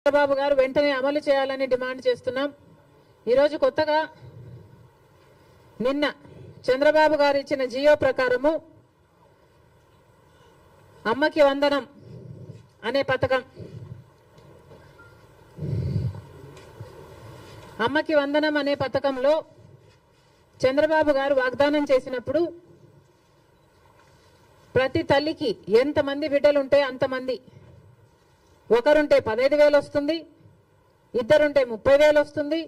చంద్రబాబు గారు వెంటనే అమలు చేయాలని డిమాండ్ చేస్తున్నాం. ఈరోజు కొత్తగా నిన్న చంద్రబాబు గారు ఇచ్చిన జియో ప్రకారము అమ్మకి వందనం అనే పథకం, అమ్మకి వందనం అనే పథకంలో చంద్రబాబు గారు వాగ్దానం చేసినప్పుడు ప్రతి తల్లికి ఎంతమంది బిడ్డలుంటే అంతమంది, ఒకరుంటే 15,000 వస్తుంది, ఇద్దరుంటే 30,000 వస్తుంది,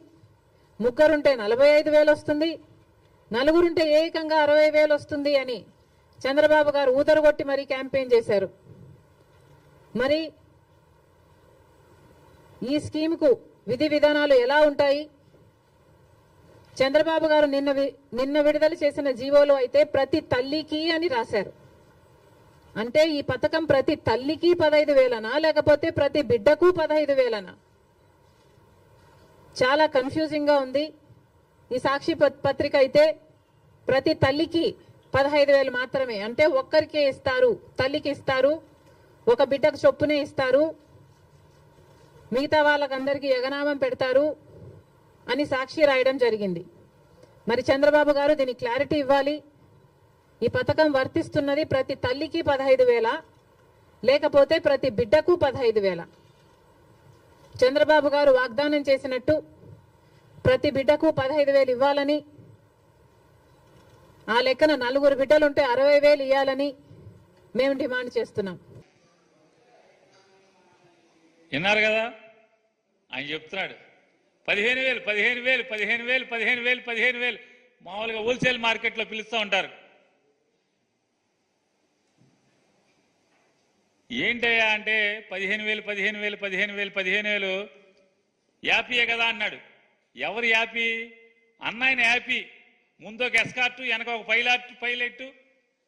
ముగ్గురుంటే 45,000 వస్తుంది, నలుగురుంటే ఏకంగా 60,000 వస్తుంది అని చంద్రబాబు గారు ఊదరగొట్టి మరీ క్యాంపెయిన్ చేశారు. మరి ఈ స్కీమ్కు విధి విధానాలు ఎలా ఉంటాయి? చంద్రబాబు గారు నిన్న విడుదల చేసిన జీవోలో అయితే ప్రతి తల్లికి అని రాశారు. అంటే ఈ పథకం ప్రతి తల్లికి 15,000నా లేకపోతే ప్రతి బిడ్డకు 15,000నా? చాలా కన్ఫ్యూజింగ్ గా ఉంది. ఈ సాక్షి పత్రిక అయితే ప్రతి తల్లికి 15,000 మాత్రమే, అంటే ఒక్కరికే ఇస్తారు, తల్లికి ఇస్తారు, ఒక బిడ్డకు చొప్పునే ఇస్తారు, మిగతా వాళ్ళకందరికీ ఎగనామం పెడతారు అని సాక్షి రాయడం జరిగింది. మరి చంద్రబాబు గారు దీనికి క్లారిటీ ఇవ్వాలి. ఈ పథకం వర్తిస్తున్నది ప్రతి తల్లికి 15,000 లేకపోతే ప్రతి బిడ్డకు 15,000? చంద్రబాబు గారు వాగ్దానం చేసినట్టు ప్రతి బిడ్డకు 15,000 ఇవ్వాలని, ఆ లెక్కన నలుగురు బిడ్డలుంటే 60,000 ఇవ్వాలని మేము డిమాండ్ చేస్తున్నాం. విన్నారు కదా, ఆయన చెప్తున్నాడు 15,000 15,000 15,000 15,000 15,000. మామూలుగా హోల్సేల్ మార్కెట్లో పిలుస్తూ ఉంటారు. ఏంటయ్యా అంటే 15,000 15,000 15,000 15,000 యాపీయే కదా అన్నాడు. ఎవరు యాపీ? అన్నాయన యాపీ. ముందు ఒక ఎస్కార్టు, వెనక ఒక పైలట్,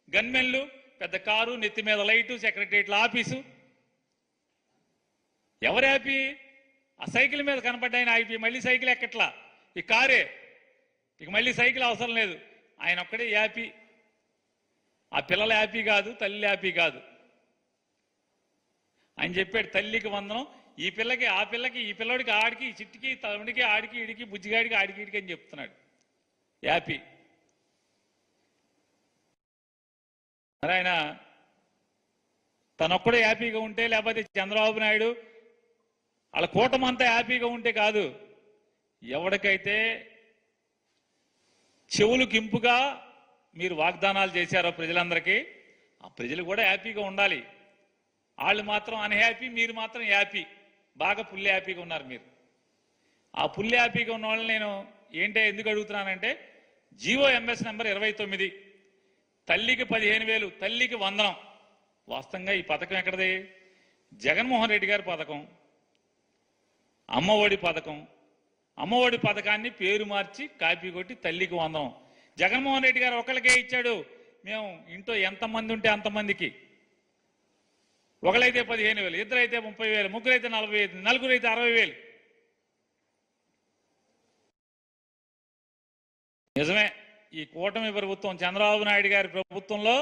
గన్మెన్లు, పెద్ద కారు, నెత్తి మీద లైటు, సెక్రటరియట్ల ఆఫీసు. ఎవరు యాపీ? ఆ సైకిల్ మీద కనపడ్డాయన ఆపి మళ్ళీ సైకిల్ ఎక్కట్లా, ఈ కారే, ఇక మళ్ళీ సైకిల్ అవసరం లేదు, ఆయన ఒక్కడే యాపీ. ఆ పిల్లల యాపీ కాదు, తల్లి యాపీ కాదు. ఆయన చెప్పాడు తల్లికి వందనం, ఈ పిల్లకి ఆ పిల్లకి, ఈ పిల్లడికి ఆడికి, ఈ చిట్టికి తమ్ముడికి ఆడికి ఇడికి బుజ్జిగాడికి ఆడికి ఇడికి అని చెప్తున్నాడు యాపీ. మరి ఆయన తనొక్కడే హ్యాపీగా ఉంటే, లేకపోతే చంద్రబాబు నాయుడు వాళ్ళ కూటమంతా హ్యాపీగా ఉంటే కాదు. ఎవరికైతే చెవులు కింపుగా మీరు వాగ్దానాలు చేశారో ప్రజలందరికీ, ఆ ప్రజలు కూడా హ్యాపీగా ఉండాలి. వాళ్ళు మాత్రం అన్హ్యాపీ, మీరు మాత్రం హ్యాపీ, బాగా ఫుల్ హ్యాపీగా ఉన్నారు మీరు. ఆ ఫుల్ హ్యాపీగా ఉన్న వాళ్ళని నేను ఎందుకు అడుగుతున్నానంటే, జీవో ఎంఎస్ నెంబర్ 29, తల్లికి 15,000, తల్లికి వందనం. వాస్తవంగా ఈ పథకం ఎక్కడది? జగన్మోహన్ రెడ్డి గారి పథకం, అమ్మఒడి పథకం. అమ్మఒడి పథకాన్ని పేరు మార్చి కాపీ కొట్టి తల్లికి వందనం. జగన్మోహన్ రెడ్డి గారు ఒకళ్ళకే ఇచ్చాడు. మేము ఇంట్లో ఎంతమంది ఉంటే అంతమందికి, ఒకళ్ళైతే 15,000, ఇద్దరైతే 30,000, ముగ్గురైతే 40,000, నలుగురైతే 60,000. నిజమే, ఈ కూటమి ప్రభుత్వం చంద్రబాబు నాయుడు గారి ప్రభుత్వంలో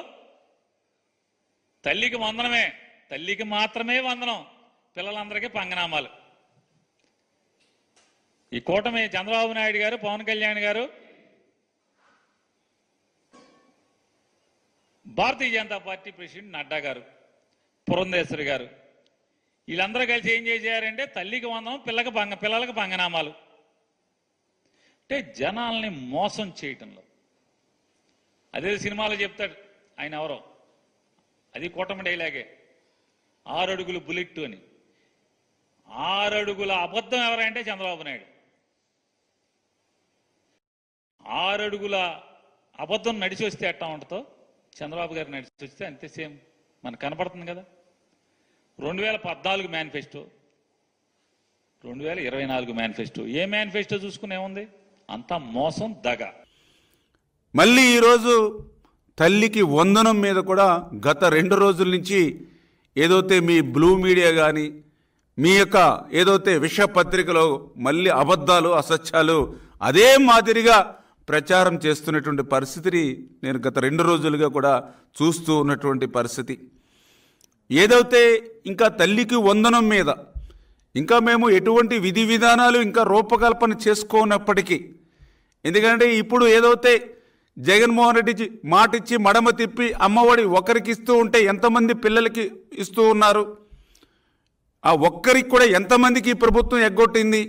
తల్లికి వందనమే, తల్లికి మాత్రమే వందనం, పిల్లలందరికీ పంగనామాలు. ఈ కూటమి చంద్రబాబు నాయుడు గారు, పవన్ కళ్యాణ్ గారు, భారతీయ జనతా పార్టీ ప్రెసిడెంట్ నడ్డా గారు, పురంధేశ్వరి గారు, వీళ్ళందరూ కలిసి ఏం చేశారంటే తల్లికి వందనం, పిల్లలకు పంగనామాలు. అంటే జనాల్ని మోసం చేయటంలో, అదే సినిమాలో చెప్తాడు ఆయన ఎవరో, అది కూటమి డైలాగే, 6 అడుగులు బుల్లెట్ అని. 6 అడుగుల అబద్ధం ఎవరంటే చంద్రబాబు నాయుడు. 6 అడుగుల అబద్ధం నడిచి వస్తే ఎట్టా ఉంటుందో చంద్రబాబు గారు నడిచి వస్తే అంతే సేమ్ మనకు కనపడుతుంది కదా. 2014 మేనిఫెస్టో, 2024 మేనిఫెస్టో, ఏ మేనిఫెస్టో చూసుకుని ఏముంది? అంతా మోసం, దగ. మళ్ళీ ఈరోజు తల్లికి వందనం మీద కూడా గత 2 రోజుల నుంచి ఏదైతే మీ బ్లూ మీడియా కానీ మీ యొక్క ఏదైతే విషపత్రికలో మళ్ళీ అబద్ధాలు, అసత్యాలు అదే మాదిరిగా ప్రచారం చేస్తున్నటువంటి పరిస్థితిని నేను గత 2 రోజులుగా కూడా చూస్తూ ఉన్నటువంటి పరిస్థితి. ఏదైతే ఇంకా తల్లికి వందనం మీద ఇంకా మేము ఎటువంటి విధి విధానాలు ఇంకా రూపకల్పన చేసుకోనప్పటికీ, ఎందుకంటే ఇప్పుడు ఏదైతే జగన్మోహన్ రెడ్డి మాట ఇచ్చి మడమ తిప్పి అమ్మఒడి ఒకరికి ఇస్తూ ఉంటే ఎంతమంది పిల్లలకి ఇస్తూ ఉన్నారు, ఆ ఒక్కరికి కూడా ఎంతమందికి ప్రభుత్వం ఎగ్గొట్టింది.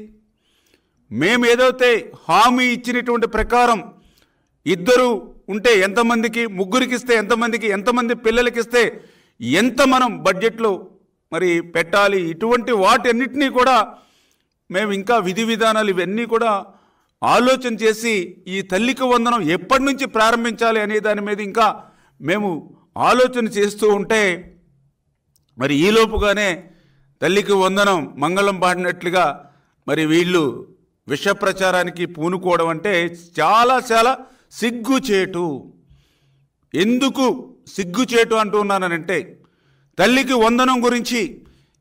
మేము ఏదైతే హామీ ఇచ్చినటువంటి ప్రకారం ఇద్దరు ఉంటే ఎంతమందికి, ముగ్గురికి ఇస్తే ఎంతమందికి, ఎంతమంది పిల్లలకి ఇస్తే ఎంత మనం బడ్జెట్లో మరి పెట్టాలి, ఇటువంటి వాటన్నిటినీ కూడా మేము ఇంకా విధి విధానాలు ఇవన్నీ కూడా ఆలోచన చేసి ఈ తల్లికి వందనం ఎప్పటి నుంచి ప్రారంభించాలి అనే దాని మీద ఇంకా మేము ఆలోచన చేస్తూ ఉంటే మరి ఈలోపుగానే తల్లికి వందనం మంగళం పాడినట్లుగా మరి వీళ్ళు విష ప్రచారానికి పూనుకోవడం అంటే చాలా చాలా సిగ్గుచేటు. ఎందుకు సిగ్గుచేటు అంటున్నానంటే, తల్లికి వందనం గురించి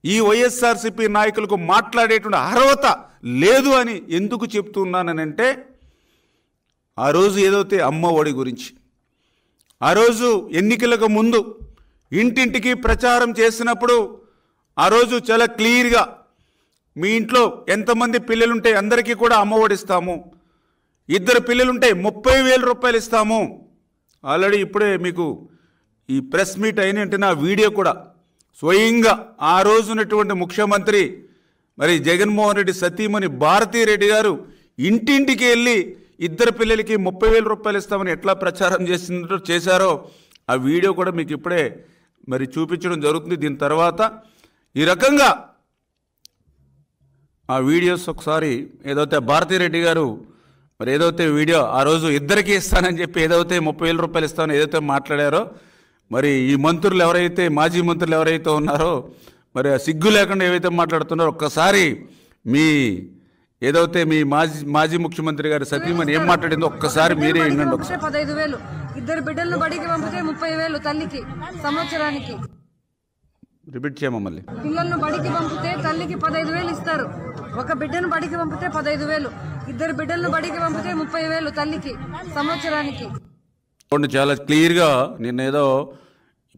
ఈ వైఎస్ఆర్సీపీ నాయకులకు మాట్లాడేటువంటి అర్హత లేదు అని ఎందుకు చెప్తున్నానంటే, ఆ రోజు ఏదైతే అమ్మ ఒడి గురించి ఆ రోజు ఎన్నికలకు ముందు ఇంటింటికి ప్రచారం చేసినప్పుడు ఆ రోజు చాలా క్లియర్గా మీ ఇంట్లో ఎంతమంది పిల్లలుంటే అందరికీ కూడా అమ్మ ఒడి ఇస్తాము, ఇద్దరు పిల్లలుంటే 30,000 రూపాయలు ఇస్తాము. ఆల్రెడీ ఇప్పుడే మీకు ఈ ప్రెస్ మీట్ అయినంటే నా వీడియో కూడా స్వయంగా ఆ రోజునటువంటి ముఖ్యమంత్రి మరి జగన్మోహన్ రెడ్డి సతీమణి భారతీరెడ్డి గారు ఇంటింటికి వెళ్ళి ఇద్దరు పిల్లలకి 30,000 రూపాయలు ఇస్తామని ఎట్లా ప్రచారం చేశారో ఆ వీడియో కూడా మీకు ఇప్పుడే మరి చూపించడం జరుగుతుంది. దీని తర్వాత ఈ రకంగా ఆ వీడియోస్ ఒకసారి ఏదైతే భారతీరెడ్డి గారు మరి ఏదైతే వీడియో ఆ రోజు ఇద్దరికీ ఇస్తానని చెప్పి ఏదైతే 30,000 రూపాయలు ఇస్తానని ఏదైతే మాట్లాడారో, మరి ఈ మంత్రులు ఎవరైతే మాజీ మంత్రులు ఎవరైతే ఉన్నారో మరి సిగ్గు లేకుండా ఏవైతే మాట్లాడుతున్నారో ఒక్కసారి మీ ఏదైతే మీ మాజీ ముఖ్యమంత్రి గారు సతీమణి ఏం మాట్లాడిందో ఒక్కసారి మీరే వినండి. ఒకసారి 15,000 ఇద్దరు బిడ్డలను బడికి పంపితే 30,000 తల్లికి సంవత్సరానికి. రిపీట్ చేయమా మళ్ళీ. పిల్లలను బడికి పంపితే తల్లికి 15,000 ఇస్తారు. ఒక బిడ్డను బడికి పంపితే 15,000, ఇద్దరు బిడ్డలను బడికి పంపితే 30,000 తల్లికి సంవత్సరానికి. చాలా క్లియర్గా నిన్నేదో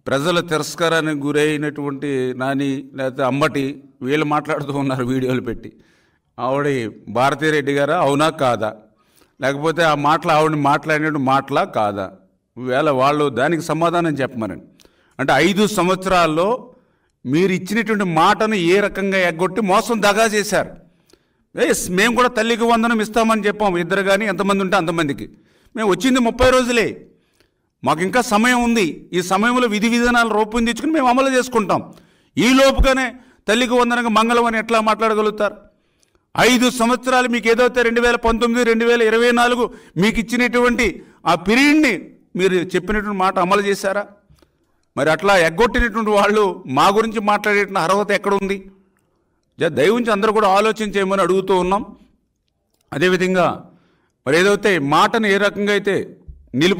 ప్రజల తిరస్కారానికి గురైనటువంటి నాని లేకపోతే అమ్మటి వీళ్ళు మాట్లాడుతూ ఉన్నారు వీడియోలు పెట్టి. ఆవిడ భారతీరెడ్డి గారా అవునా కాదా, లేకపోతే ఆ మాటలు ఆవిడని మాట్లాడినట్టు మాటలా కాదా, వేళ వాళ్ళు దానికి సమాధానం చెప్పమనండి. అంటే 5 సంవత్సరాల్లో మీరు ఇచ్చినటువంటి మాటను ఏ రకంగా ఎగ్గొట్టి మోసం దగా చేశారు. మేము కూడా తల్లికి వందనం ఇస్తామని చెప్పాము, ఇద్దరు కానీ ఎంతమంది ఉంటే అంతమందికి. మేము వచ్చింది 30 రోజులే, మాకు ఇంకా సమయం ఉంది. ఈ సమయంలో విధి విధానాలు రూపొందించుకుని మేము అమలు చేసుకుంటాం. ఈ లోపుగానే తల్లికి వందనంగా మంగళం అని ఎట్లా మాట్లాడగలుగుతారు? 5 సంవత్సరాలు మీకు ఏదైతే 2019, 2024 మీకు ఇచ్చినటువంటి ఆ పీరియడ్ని మీరు చెప్పినటువంటి మాట అమలు చేశారా? మరి అట్లా ఎగ్గొట్టినటువంటి వాళ్ళు మా గురించి మాట్లాడేటువంటి అర్హత ఎక్కడ ఉంది? దయవుంచి అందరూ కూడా ఆలోచన చేయమని అడుగుతూ ఉన్నాం. అదేవిధంగా మరి ఏదైతే మాటను ఏ రకంగా అయితే నిలుపు